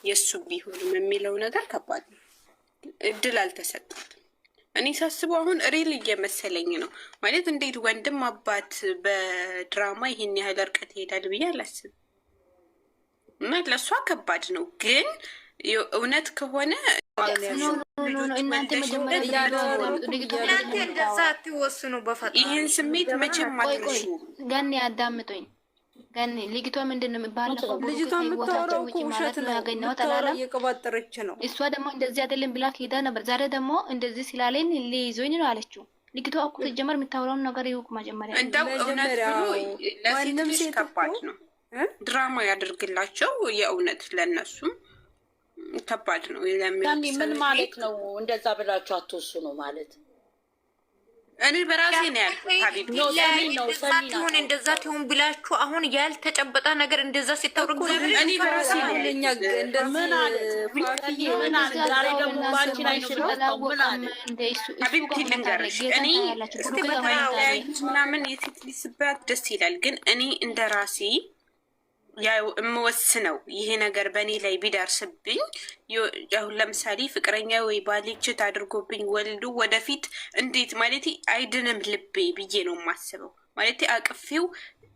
የእሱ ቢሆንም የሚለው ነገር ከባድ ነው። እድል አልተሰጣትም። እኔ ሳስበው አሁን ሪል እየመሰለኝ ነው ማለት እንዴት ወንድም አባት በድራማ ይሄን ያህል እርቀት ይሄዳል ብዬ አላስብም። እና ለእሷ ከባድ ነው፣ ግን እውነት ከሆነ እናንተ እንደዛ አትወስኑ በፈጣሪ። ይህን ስሜት መቼም አትርሱ። ገኒ አዳምጡኝ። ገኒ ልጅቷ ምንድን ነው የሚባለው? ልጅቷ የምታወራው እኮ ውሸት ነው። የምታወራው እየቀባጠረች ነው። እሷ ደግሞ እንደዚህ አይደለም ብላ ሄዳ ነበር። ዛሬ ደግሞ እንደዚህ ስላለኝ ሊይዞኝ ነው አለችው። ልጅቷ እኮ ሲጀመር የምታወራውን ነገር ይውቅ መጀመሪያ። እንደው እውነት ብሎ ለሴት ልጅ ከባድ ነው። ድራማ ያደርግላቸው የእውነት ለነሱም ከባድ ነው። ምን ማለት ነው? እንደዛ ብላችሁ አትወስኑ ማለት እኔ በራሴ ነው ያልኩት። ሀቢብ ሆን እንደዛ ትሆን ብላችሁ አሁን ያልተጨበጠ ነገር እንደዛ ሲታወቅ እኔ በራሴ ነው ዛሬ ደግሞ ባንቺ ላይ ሀቢብ ልንገርሽ፣ እኔ ምናምን የሴት ልጅ ስብራት ደስ ይላል፣ ግን እኔ እንደ ራሴ ያው የምወስነው ይሄ ነገር በእኔ ላይ ቢደርስብኝ አሁን ለምሳሌ ፍቅረኛ ወይ ባልችት አድርጎብኝ ወልዱ ወደፊት እንዴት ማለት አይድንም ልቤ ብዬ ነው የማስበው። ማለት አቅፌው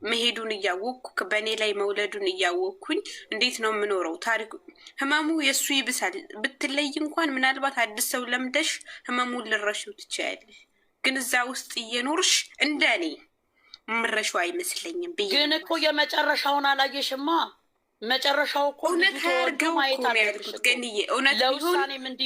መሄዱን እያወቅኩ በእኔ ላይ መውለዱን እያወቅኩኝ እንዴት ነው የምኖረው? ታሪኩ ህመሙ የእሱ ይብሳል። ብትለይ እንኳን ምናልባት አዲስ ሰው ለምደሽ ህመሙን ልረሽው ትችያለሽ፣ ግን እዛ ውስጥ እየኖርሽ እንደ እኔ ምረሹ አይመስለኝም ብዬ ግን እኮ የመጨረሻውን አላየሽማ። መጨረሻው እኮ እውነት አያርገው እኮ ነው ያልኩት። ግን እውነት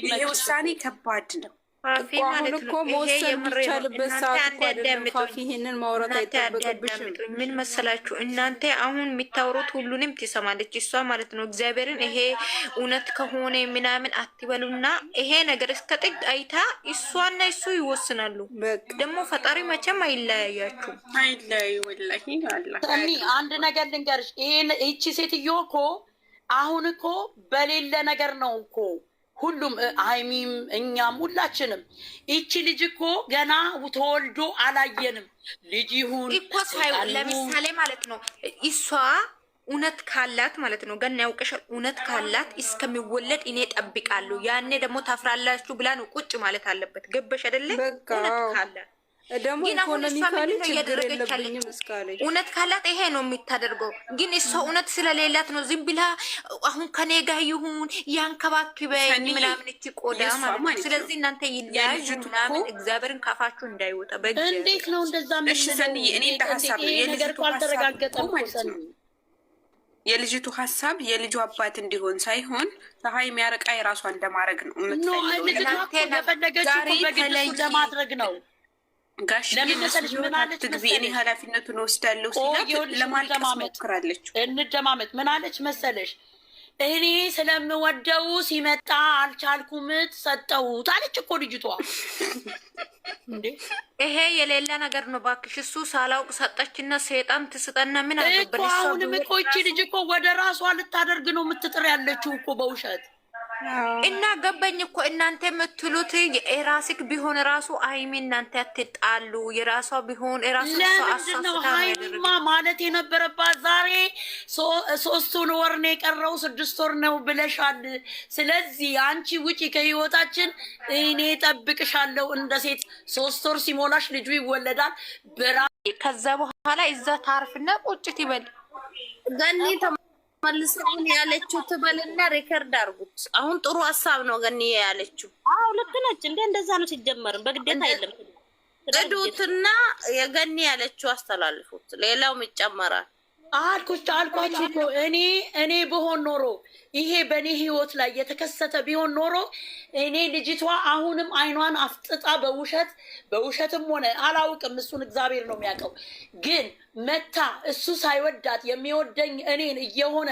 ይሄ ውሳኔ ከባድ ነው። አሁን እኮ መወሰን የሚቻልበት ሰዓት እኮ አይደለም። ፋፊ ይሄንን ማውራት አይጠበቅብሽም። ምን መሰላችሁ እናንተ አሁን የሚታወሩት ሁሉንም ትሰማለች እሷ ማለት ነው። እግዚአብሔርን ይሄ እውነት ከሆነ ምናምን አትበሉና ይሄ ነገር እስከ ጥግ አይታ እሷና እሱ ይወስናሉ። ደግሞ ፈጣሪ መቼም አይለያያችሁም። አይለያዩ ወላሂ አላህ። አንድ ነገር ልንገርሽ፣ ይቺ ሴትዮ እኮ አሁን እኮ በሌለ ነገር ነው እኮ ሁሉም ሀይሚም እኛም ሁላችንም ይቺ ልጅ እኮ ገና ተወልዶ አላየንም። ልጅ ይሁን እኮ ሳይሆን ለምሳሌ ማለት ነው እሷ እውነት ካላት ማለት ነው ገና ያውቀሻል። እውነት ካላት እስከሚወለድ እኔ ጠብቃለሁ፣ ያኔ ደግሞ ታፍራላችሁ ብላ ነው ቁጭ ማለት አለበት። ገበሽ አይደለ? እውነት ካላት ደግሞ ኢኮኖሚካሊ ችግር የለብኝም እስካለች እውነት ካላት ይሄ ነው የምታደርገው። ግን እሷ እውነት ስለሌላት ነው ዝም ብላ አሁን ከኔ ጋር ይሁን ያንከባክበኝ ምናምን እቺ ቆዳ ማለት ነው። ስለዚህ እናንተ ይለያዩ ምናምን እግዚአብሔርን ካፋችሁ እንዳይወጣ እንዴት ነው እንደዛ? እሺ ሰንዬ፣ እኔ ሀሳብ የልጅቱ ሀሳብ የልጁ አባት እንዲሆን ሳይሆን ፀሐይ የሚያረቃ የራሷ እንደማድረግ ነው የምትፈልገው ለማድረግ ነው። ጋሽ ትግቢ እኔ ኃላፊነቱን ወስዳለሁ ሲላት ለማልቀስ ሞክራለች። እንደማመጥ ምን አለች መሰለሽ? እኔ ስለምወደው ሲመጣ አልቻልኩም ሰጠሁት አለች እኮ ልጅቷ። ይሄ የሌላ ነገር ነው ባክሽ። እሱ ሳላውቅ ሰጠችና ሰይጣን ትስጠና ምን አለበት እኮ። አሁንም እኮ ይቺ ልጅ እኮ ወደ ራሷ ልታደርግ ነው የምትጥር ያለችው እኮ በውሸት እና ገባኝ እኮ እናንተ የምትሉት የራስክ ቢሆን ራሱ ሀይሚ እናንተ አትጣሉ። የራሷ ቢሆን ራሱ ለምንድነው ሀይሚማ ማለት የነበረባት? ዛሬ 3 ወር ነው የቀረው 6 ወር ነው ብለሻል። ስለዚህ አንቺ ውጪ ከህይወታችን፣ እኔ ጠብቅሻለሁ እንደ ሴት። 3 ወር ሲሞላሽ ልጁ ይወለዳል። ከዛ በኋላ እዛ ታርፍና ቁጭት ይበል ገኒ መልሰውን ያለችው ትበልና ሪከርድ አድርጉት። አሁን ጥሩ ሀሳብ ነው ገኒ ያለችው። አዎ ልክ ነች። እንደዛ ነው ሲጀመርም በግዴታ አይደለም። እዱትና የገኒ ያለችው አስተላልፉት፣ ሌላውም ይጨመራል። አልኳችሁ እኮ እኔ በሆን ኖሮ ይሄ በእኔ ህይወት ላይ የተከሰተ ቢሆን ኖሮ እኔ ልጅቷ አሁንም አይኗን አፍጥጣ በውሸትም ሆነ አላውቅም፣ እሱን እግዚአብሔር ነው የሚያውቀው። ግን መታ እሱ ሳይወዳት የሚወደኝ እኔን እየሆነ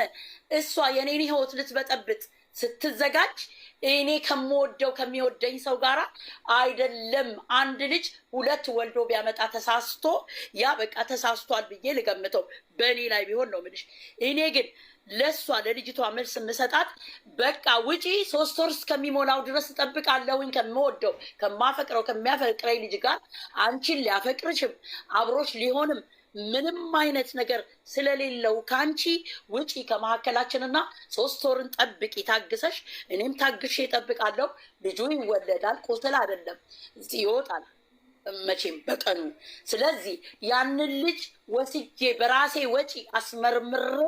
እሷ የኔን ህይወት ልትበጠብጥ ስትዘጋጅ እኔ ከሚወደኝ ሰው ጋራ አይደለም። አንድ ልጅ 2 ወልዶ ቢያመጣ ተሳስቶ ያ በቃ ተሳስቷል ብዬ ልገምተው በእኔ ላይ ቢሆን ነው የምልሽ። እኔ ግን ለእሷ ለልጅቷ መልስ የምሰጣት በቃ ውጪ 3 ወር እስከሚሞላው ድረስ እጠብቃለሁኝ ከሚያፈቅረኝ ልጅ ጋር አንቺን ሊያፈቅርሽም አብሮች ሊሆንም ምንም አይነት ነገር ስለሌለው ከአንቺ ውጪ ከመካከላችንና 3 ወርን ጠብቂ ታግሰሽ፣ እኔም ታግሼ እጠብቃለሁ። ልጁ ይወለዳል፣ ቁስል አይደለም ይወጣል መቼም በቀኑ። ስለዚህ ያንን ልጅ ወስጄ በራሴ ወጪ አስመርምሬ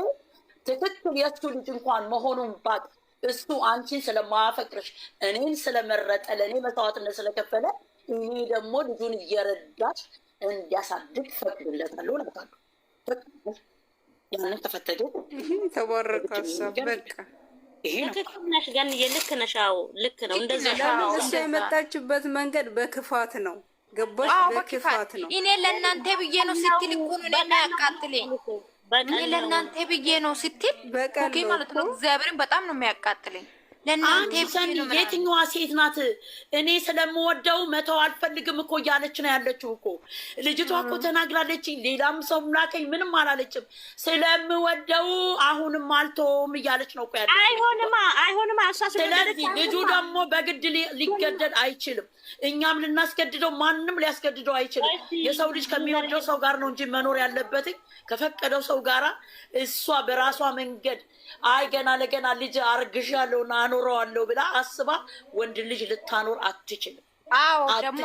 ትክክል የእሱ ልጅ እንኳን መሆኑን ባቅ እሱ አንቺን ስለማያፈቅርሽ እኔን ስለመረጠ ለእኔ መስዋዕትነት ስለከፈለ እኔ ደግሞ ልጁን እየረዳች እንዲያሳድግ ፈቅድለታለሁ እላታለሁ። ያንን ተፈተገ ተባረከ ሀሳብ በቃ ይሄ ነው። ልክ ነሽ ገንዬ፣ ልክ ነሽ። አዎ ልክ ነው። እንደዚህ እሱ የመጣችበት መንገድ በክፋት ነው። ገባሽ? በክፋት ነው። እኔ ለእናንተ ብዬ ነው ስትል እኮ ነው ለና ያቃጥለኝ። እኔ ለእናንተ ብዬ ነው ስትል ኦኬ ማለት ነው። እግዚአብሔርን በጣም ነው የሚያቃጥለኝ። አንቺ ሰኒ የትኛዋ ሴት ናት? እኔ ስለምወደው መተው አልፈልግም እኮ እያለች ነው ያለችው እኮ ልጅቷ እኮ ተናግራለች። ሌላም ሰው ላከኝ ምንም አላለችም። ስለምወደው አሁንም አልተውም እያለች ነው እኮ ያለችው። አይሆንማ። ስለዚህ ልጁ ደግሞ በግድ ሊገደድ አይችልም። እኛም ልናስገድደው፣ ማንም ሊያስገድደው አይችልም። የሰው ልጅ ከሚወደው ሰው ጋር ነው እንጂ መኖር ያለበትኝ ከፈቀደው ሰው ጋራ። እሷ በራሷ መንገድ አይ ገና ለገና ልጅ አርግዣለሁና አኖረዋለሁ ብላ አስባ ወንድ ልጅ ልታኖር አትችልም። አዎ ደግሞ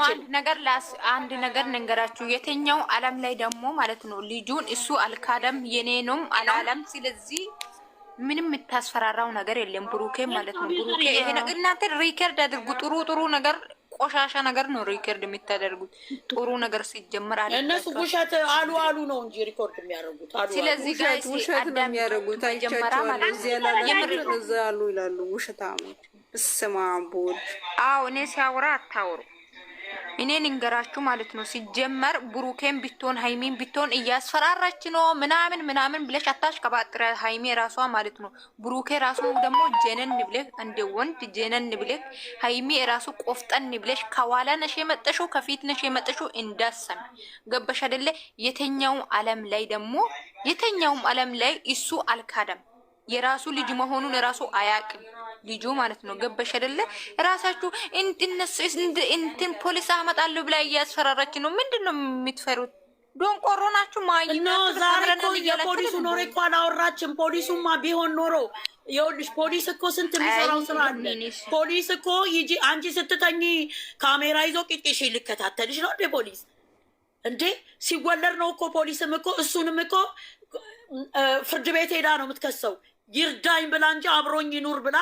አንድ ነገር ነገራችሁ። የትኛው ዓለም ላይ ደግሞ ማለት ነው ልጁን እሱ አልካደም የኔ ነው አላለም። ስለዚህ ምንም የምታስፈራራው ነገር የለም። ብሩኬ ማለት ነው ብሩኬ ይሄ እናንተ ሪከርድ አድርጉ። ጥሩ ነገር ቆሻሻ ነገር ነው ሪከርድ የምታደርጉት። ጥሩ ነገር ሲጀመር አለ እነሱ ውሸት አሉ ነው እንጂ ሪኮርድ የሚያደርጉት አሉ። ስለዚህ ጋር ውሸት ነው የሚያደርጉት። አይቻቸዋለሁ እዚህ ያላሉ እዛ ያሉ ይላሉ ውሸታሞች። በስመ አብ ወልድ። አዎ እኔ ሲያወራ አታወሩ። እኔ ንገራችሁ ማለት ነው። ሲጀመር ብሩኬን ቢትሆን ሃይሚን ቢትሆን እያስፈራራች ነው ምናምን ብለሽ አታሽ ከባጥረ ሃይሚ ራሷ ማለት ነው። ብሩኬ ራሱ ደግሞ ጀነን ብለህ እንደ ወንድ ጀነን ብለህ ሃይሚ ራሱ ቆፍጠን ብለሽ ከኋላ ነሽ የመጠሽው ከፊት ነሽ የመጠሽው እንዳሰም ገበሽ አይደለ? የተኛው ዓለም ላይ ደግሞ የተኛውም ዓለም ላይ እሱ አልካደም። የራሱ ልጅ መሆኑን ራሱ አያቅም ልጁ ማለት ነው። ገበሽ አይደለ? ራሳችሁ እንትን ፖሊስ አመጣለሁ ብላ እያስፈራራች ነው። ምንድነው የምትፈሩት? ዶንቆሮ ናችሁ። ዛሬ እኮ የፖሊሱ ኖሮ እኮ አላወራችም። ፖሊሱማ ቢሆን ኖሮ ይኸውልሽ፣ ፖሊስ እኮ ስንት የሚሰራው ስራ አለ። ፖሊስ እኮ ይጂ አንቺ ስትተኝ ካሜራ ይዞ ቂጥሽ ሊከታተልሽ ነው እንዴ? ፖሊስ እንዴ ሲወለድ ነው እኮ። ፖሊስም እኮ እሱንም እኮ ፍርድ ቤት ሄዳ ነው የምትከሰው። ይርዳኝ ብላ እንጂ አብሮኝ ይኑር ብላ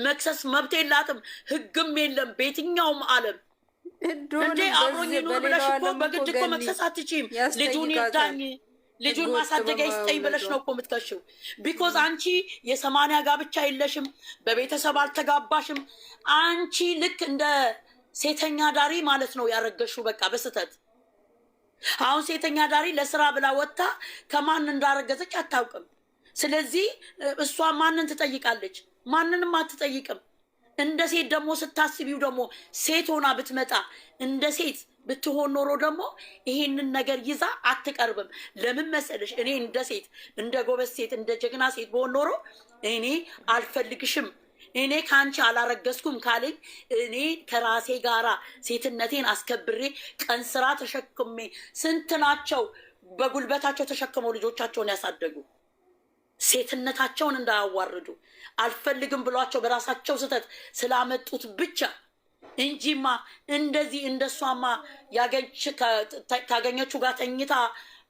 መክሰስ መብት የላትም። ህግም የለም በየትኛውም ዓለም። እንዴ አብሮኝ ይኑር ብለሽ እኮ በግድ እኮ መክሰስ አትችይም። ልጁን ይርዳኝ፣ ልጁን ማሳደጊያ ይስጠኝ ብለሽ ነው እኮ የምትከሽው። ቢኮዝ አንቺ የ80 ጋብቻ የለሽም፣ በቤተሰብ አልተጋባሽም። አንቺ ልክ እንደ ሴተኛ ዳሪ ማለት ነው ያረገሽው። በቃ በስተት አሁን ሴተኛ ዳሪ ለስራ ብላ ወጥታ ከማን እንዳረገዘች አታውቅም። ስለዚህ እሷ ማንን ትጠይቃለች? ማንንም አትጠይቅም። እንደ ሴት ደግሞ ስታስቢው ደግሞ ሴት ሆና ብትመጣ እንደ ሴት ብትሆን ኖሮ ደግሞ ይሄንን ነገር ይዛ አትቀርብም። ለምን መሰለሽ? እኔ እንደ ሴት እንደ ጎበዝ ሴት እንደ ጀግና ሴት በሆን ኖሮ እኔ አልፈልግሽም፣ እኔ ከአንቺ አላረገዝኩም ካለኝ እኔ ከራሴ ጋራ ሴትነቴን አስከብሬ ቀን ስራ ተሸክሜ ስንት ናቸው በጉልበታቸው ተሸክመው ልጆቻቸውን ያሳደጉ ሴትነታቸውን እንዳያዋርዱ አልፈልግም ብሏቸው በራሳቸው ስህተት ስላመጡት ብቻ እንጂማ እንደዚህ እንደሷማ ካገኘችው ጋር ተኝታ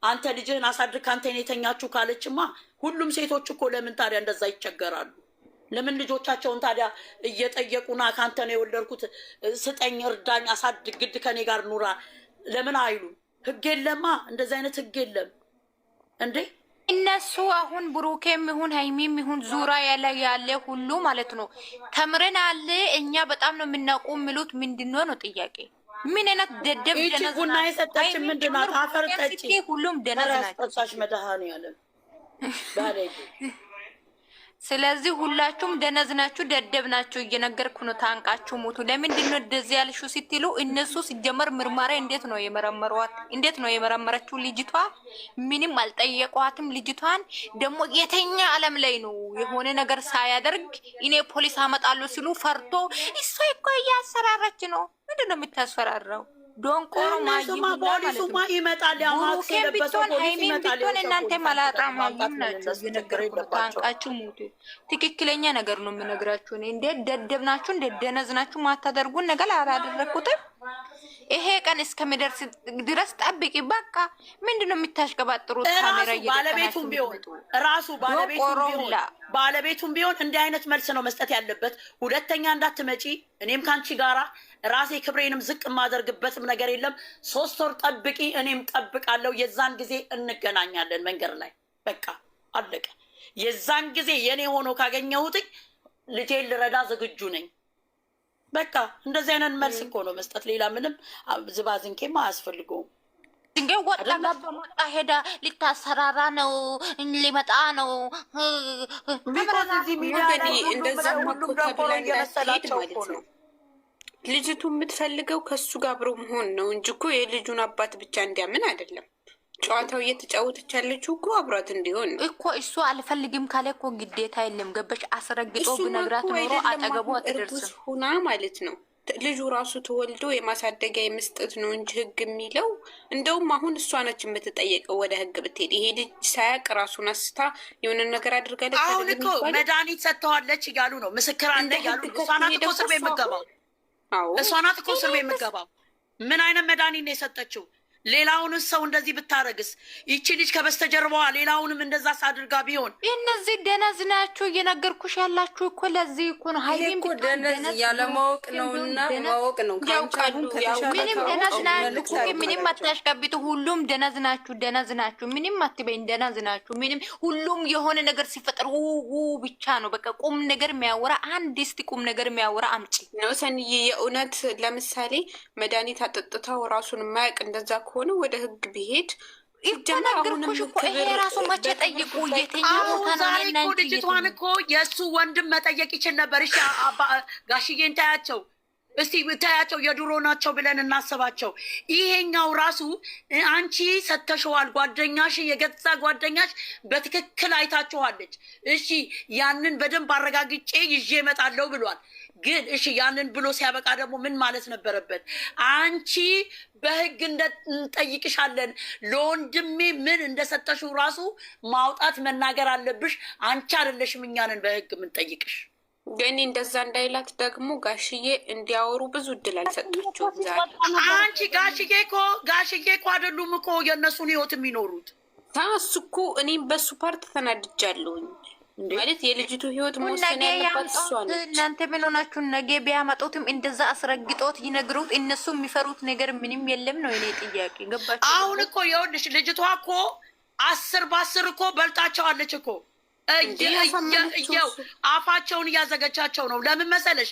አንተ ልጅህን አሳድግ ከአንተ የተኛችሁ ካለችማ ሁሉም ሴቶች እኮ ለምን ታዲያ እንደዛ ይቸገራሉ? ለምን ልጆቻቸውን ታዲያ እየጠየቁና ከአንተ ነው የወለድኩት ስጠኝ፣ እርዳኝ፣ አሳድግ፣ ግድ ከኔ ጋር ኑራ ለምን አይሉ? ህግ የለማ፣ እንደዚህ አይነት ህግ የለም እንዴ። እነሱ አሁን ብሩኬም ይሁን ሃይሚም ይሁን ዙሪያ ያለ ሁሉ ማለት ነው ተምረን አለ እኛ በጣም ነው የምናውቁ የሚሉት ምንድነው ነው ጥያቄ። ምን አይነት ደደብ ደነዝ ቡና የሰጠች ምንድናት? አፈር ጠጪ ሁሉም ደነዝ ናቸው። ጠጣሽ መድኃኒዓለም ባለጌ። ስለዚህ ሁላችሁም ደነዝ ናችሁ፣ ደደብ ናችሁ። እየነገርኩ ነው። ታንቃችሁ ሞቱ። ለምንድን ነው እንደዚህ ያልሽው ስትሉ እነሱ ሲጀመር ምርመራ እንዴት ነው የመረመሯት? እንዴት ነው የመረመረችው? ልጅቷ ምንም አልጠየቋትም። ልጅቷን ደግሞ የተኛ ዓለም ላይ ነው የሆነ ነገር ሳያደርግ እኔ ፖሊስ አመጣለሁ ሲሉ ፈርቶ እሷ እኮ እያስፈራራች ነው። ምንድን ነው የምታስፈራራው? ዶንቆሮ እነሱማ ፖሊሱማ ይመጣል። ያው ማክስ የለበሰው ፖሊስ ይመጣል። እናንተ መላጣ ማይም ናችሁ። እየነገርኩት ታንቃችሁ ሙቱ። ትክክለኛ ነገር ነው የምነግራችሁ። እኔ እንዴት ደደብናችሁ፣ እንዴት ደነዝናችሁ ማታደርጉን ነገር አላደረኩትም። ይሄ ቀን እስከሚደርስ ድረስ ጠብቂ። በቃ ምንድነው የምታሽቀባጥሩት? ካሜራ ባለቤቱም ቢሆን ራሱ ባለቤቱም ቢሆን እንዲህ አይነት መልስ ነው መስጠት ያለበት። ሁለተኛ እንዳትመጪ፣ እኔም ካንቺ ጋራ ራሴ ክብሬንም ዝቅ የማደርግበትም ነገር የለም። 3 ወር ጠብቂ፣ እኔም ጠብቃለሁ። የዛን ጊዜ እንገናኛለን መንገድ ላይ። በቃ አለቀ። የዛን ጊዜ የኔ ሆኖ ካገኘሁት ልጄን ልረዳ ዝግጁ ነኝ። በቃ እንደዚህ አይነት መልስ እኮ ነው መስጠት። ሌላ ምንም ዝባዝንኬም አያስፈልገውም። ድንጋይ ወጣ ገባ ወጣ ሄዳ ሊታሰራራ ነው ሊመጣ ነው። እንደዛ ማለት ነው። ልጅቱ የምትፈልገው ከሱ ጋር አብሮ መሆን ነው እንጂ እኮ የልጁን አባት ብቻ እንዲያምን አይደለም። ጨዋታው እየተጫወተች ያለችው እኮ አብሯት እንዲሆን እኮ። እሱ አልፈልግም ካለ እኮ ግዴታ የለም። ገበሽ አስረግጦ ብነግራት ኖሮ አጠገቡ አትደርስም ሁና ማለት ነው። ልጁ ራሱ ተወልዶ የማሳደጊያ የመስጠት ነው እንጂ ህግ የሚለው እንደውም አሁን እሷ ነች የምትጠየቀው ወደ ህግ ብትሄድ። ይሄ ልጅ ሳያቅ ራሱን አስታ የሆነ ነገር አድርጋለች። አሁን እኮ መድኃኒት ሰጥተዋለች እያሉ ነው፣ ምስክር አለ እያሉ ነው። እሷ ናት እኮ እስር ቤት የምትገባው። እሷ ናት እኮ እስር ቤት የምትገባው። ምን አይነት መድኃኒት ነው የሰጠችው? ሌላውን ሰው እንደዚህ ብታረግስ? ይቺ ልጅ ከበስተጀርባዋ ሌላውንም እንደዛ ሳድርጋ ቢሆን። እነዚህ ደነዝ ናችሁ እየነገርኩሽ ያላችሁ እኮ ለዚህ እኮ ነው። ሀይሌም እኮ ደነዝ ያለማወቅ ነውና ማወቅ ነው። ምንም ደነዝ ናችሁ፣ ምንም አታሽቀብጡ። ሁሉም ደነዝ ናችሁ፣ ደነዝ ናችሁ። ምንም አትበይኝ፣ ደነዝ ናችሁ። ምንም ሁሉም የሆነ ነገር ሲፈጠር ብቻ ነው በቃ። ቁም ነገር የሚያወራ አንድ እስቲ ቁም ነገር የሚያወራ አምጪ ነው ሰንዬ። የእውነት ለምሳሌ መድኃኒት አጠጥታው ራሱን የማያውቅ እንደዛ ሆነ ወደ ህግ ቢሄድ ይጀምራልኩሽ እኮ። ይሄ ራሱ መቼ ጠይቁ? የትኛው ቦታ ነው? ዛሬ እኮ ልጅቷን እኮ የእሱ ወንድም መጠየቅ ይችል ነበር። እሺ ጋሽዬን ታያቸው እስቲ ታያቸው፣ የድሮ ናቸው ብለን እናስባቸው። ይሄኛው ራሱ አንቺ ሰተሽዋል፣ ጓደኛሽ የገዛ ጓደኛሽ በትክክል አይታችኋለች። እሺ ያንን በደንብ አረጋግጬ ይዤ እመጣለሁ ብሏል። ግን እሺ ያንን ብሎ ሲያበቃ ደግሞ ምን ማለት ነበረበት? አንቺ በህግ እንጠይቅሻለን፣ ለወንድሜ ምን እንደሰጠሽው ራሱ ማውጣት መናገር አለብሽ። አንቺ አይደለሽም እኛንን በህግ የምንጠይቅሽ። ግን እንደዛ እንዳይላት ደግሞ ጋሽዬ እንዲያወሩ ብዙ እድል አልሰጣቸውም ዛሬ። አንቺ ጋሽዬ እኮ አይደሉም እኮ የእነሱን ህይወት የሚኖሩት። እሱ እኮ እኔም በሱ ፓርት ተናድጃለሁኝ። ማለት የልጅቱ ህይወት መወሰን ያለባት እሷ ነች። እናንተ ምን ሆናችሁ? ነገ ቢያመጡትም እንደዛ አስረግጦት ይነግሩት። እነሱ የሚፈሩት ነገር ምንም የለም ነው የኔ ጥያቄ። ገባችሁ? አሁን እኮ ይኸውልሽ ልጅቷ እኮ 10 በ10 እኮ በልጣቸዋለች እኮ። አፋቸውን እያዘገቻቸው ነው። ለምን መሰለሽ?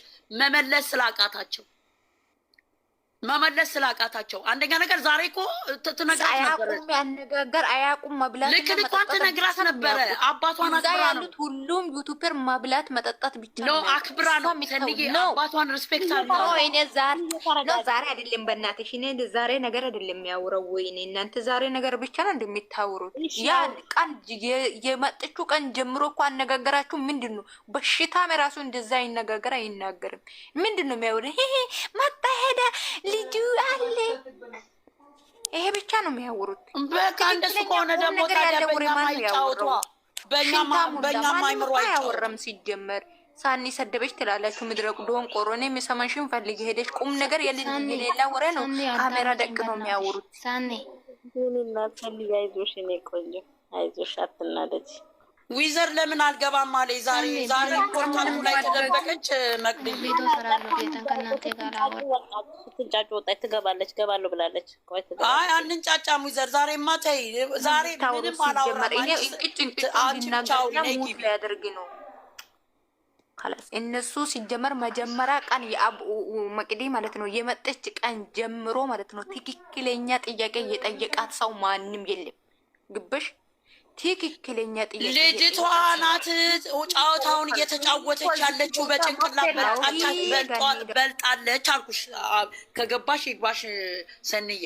መመለስ ስላቃታቸው። አንደኛ ነገር ዛሬ እኮ ትነግራት ነበረ። ያነጋገር አያቁም መብላት ልክ ልኳን ትነግራት ነበረ። አባቷን አክብራ ነው። ሁሉም ዩቱበር መብላት መጠጣት ብቻ ነው አክብራ ነው። ሰንዬ አባቷን ሪስፔክት አለው። እኔ ዛሬ አይደለም በእናትሽ፣ እኔ ዛሬ ነገር አይደለም የሚያወራው። ወይኔ እናንተ ዛሬ ነገር ብቻ ነው እንደሚታወሩት። ያ ቀን የመጥቹ ቀን ጀምሮ እኮ አነጋገራችሁ ምንድን ነው? በሽታም ራሱ እንደዛ ይነጋገር አይናገርም። ምንድን ነው የሚያወራ? መጣ ሄደ ልጁ አለ። ይሄ ብቻ ነው የሚያወሩት። በቃ እንደሱ ከሆነ ደግሞ ታዲያ በእኛም አይጫወቷ፣ በእኛም አይምሮ አያወራም። ሲጀመር ሳኒ ሰደበች ትላላችሁ። ምድረቁ ዶን ቆሮኔ የሚሰማሽን ፈልግ ሄደች። ቁም ነገር የሌላ ወሬ ነው። ካሜራ ደቅ ነው የሚያወሩት። ሳኒ ሁሉና ፈልግ። አይዞሽ እኔ ቆንጆ አይዞሽ፣ አትናደጂ። ዊዘር ለምን አልገባም አለ። ዛሬ ፖርታሉ ላይ ተደበቀች። መቅድም ቪዲዮ ሰራለሁ ጌታን ከእናንተ ጋር ትንጫጭ ወጣች። ትገባለች ገባለሁ ብላለች። አይ አንንጫጫም ዊዘር ዛሬማ ተይ። ዛሬ ምንም አላወራም። ያደርግ ነው ካላስ እነሱ ሲጀመር መጀመሪያ ቀን መቅዲ ማለት ነው የመጠች ቀን ጀምሮ ማለት ነው ትክክለኛ ጥያቄ የጠየቃት ሰው ማንም የለም። ግብሽ ትክክለኛ ጥያቄ ልጅቷ ናት ጨዋታውን እየተጫወተች ያለችው። በጭንቅላት በልጣለች አልኩሽ። ከገባሽ ይግባሽ ሰንዬ